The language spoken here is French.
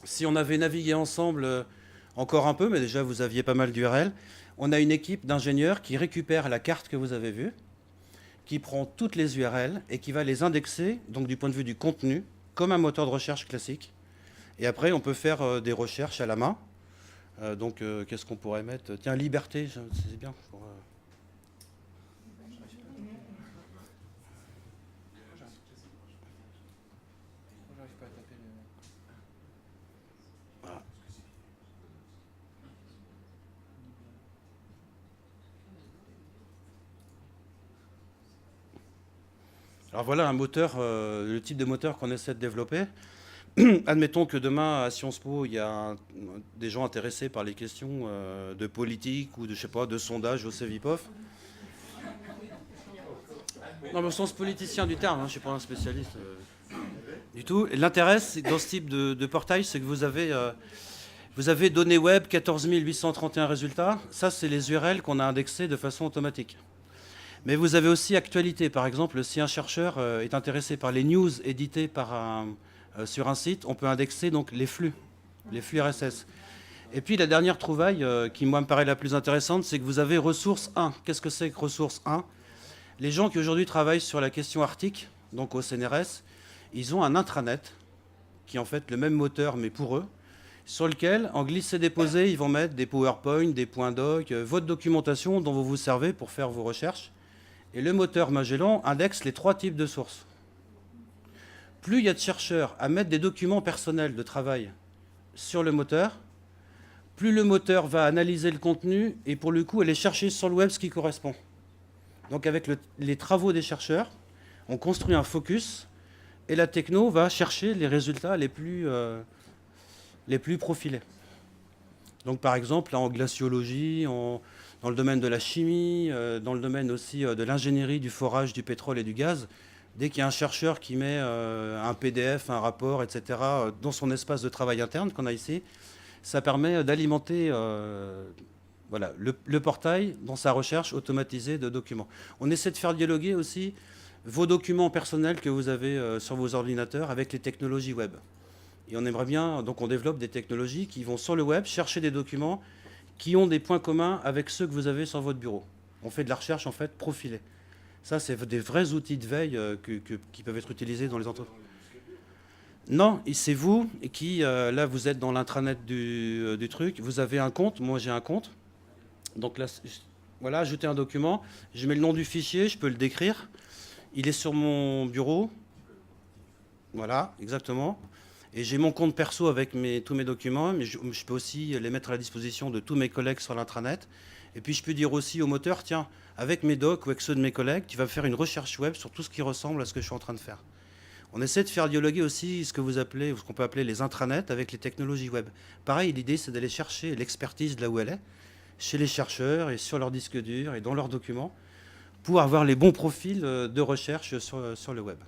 Si on avait navigué ensemble encore un peu, mais déjà vous aviez pas mal d'URL, on a une équipe d'ingénieurs qui récupère la carte que vous avez vue, qui prend toutes les URL et qui va les indexer, donc du point de vue du contenu, comme un moteur de recherche classique. Et après, on peut faire des recherches à la main. Qu'est-ce qu'on pourrait mettre? Tiens, liberté, c'est bien. Voilà. Alors voilà un moteur, le type de moteur qu'on essaie de développer. Admettons que demain à Sciences Po, il y a des gens intéressés par les questions de politique ou de, je sais pas, de sondage au CEVIPOF. Non, mais au sens politicien du terme, hein, je ne suis pas un spécialiste du tout. L'intérêt dans ce type de portail, c'est que vous avez données web 14 831 résultats. Ça, c'est les URL qu'on a indexées de façon automatique. Mais vous avez aussi actualité. Par exemple, si un chercheur est intéressé par les news éditées sur un site, on peut indexer donc les flux RSS. Et puis la dernière trouvaille qui, moi, me paraît la plus intéressante, c'est que vous avez ressource 1. Qu'est-ce que c'est que ressource 1? Les gens qui aujourd'hui travaillent sur la question arctique, donc au CNRS, ils ont un intranet qui est en fait le même moteur mais pour eux, sur lequel, en glisser-déposer, ils vont mettre des PowerPoint, des points doc, votre documentation dont vous vous servez pour faire vos recherches. Et le moteur Magellan indexe les 3 types de sources. Plus il y a de chercheurs à mettre des documents personnels de travail sur le moteur, plus le moteur va analyser le contenu et pour le coup aller chercher sur le web ce qui correspond. Donc avec les travaux des chercheurs, on construit un focus et la techno va chercher les résultats les plus profilés. Donc par exemple là, en glaciologie, dans le domaine de la chimie, dans le domaine aussi de l'ingénierie, du forage, du pétrole et du gaz, dès qu'il y a un chercheur qui met un PDF, un rapport, etc., dans son espace de travail interne qu'on a ici, ça permet d'alimenter voilà, le portail dans sa recherche automatisée de documents. On essaie de faire dialoguer aussi vos documents personnels que vous avez sur vos ordinateurs avec les technologies web. Et on aimerait bien, donc on développe des technologies qui vont sur le web chercher des documents qui ont des points communs avec ceux que vous avez sur votre bureau. On fait de la recherche en fait profilée. Ça, c'est des vrais outils de veille qui peuvent être utilisés dans les entreprises. Non, c'est vous qui, là, vous êtes dans l'intranet du truc. Vous avez un compte, moi j'ai un compte. Donc là, voilà, ajouter un document. Je mets le nom du fichier, je peux le décrire. Il est sur mon bureau. Voilà, exactement. Et j'ai mon compte perso avec tous mes documents, mais je peux aussi les mettre à la disposition de tous mes collègues sur l'intranet. Et puis je peux dire aussi au moteur, tiens, avec mes docs ou avec ceux de mes collègues, tu vas faire une recherche web sur tout ce qui ressemble à ce que je suis en train de faire. On essaie de faire dialoguer aussi ce que vous appelez, ou ce qu'on peut appeler les intranets avec les technologies web. Pareil, l'idée c'est d'aller chercher l'expertise de là où elle est, chez les chercheurs et sur leur disque dur et dans leurs documents, pour avoir les bons profils de recherche sur le web.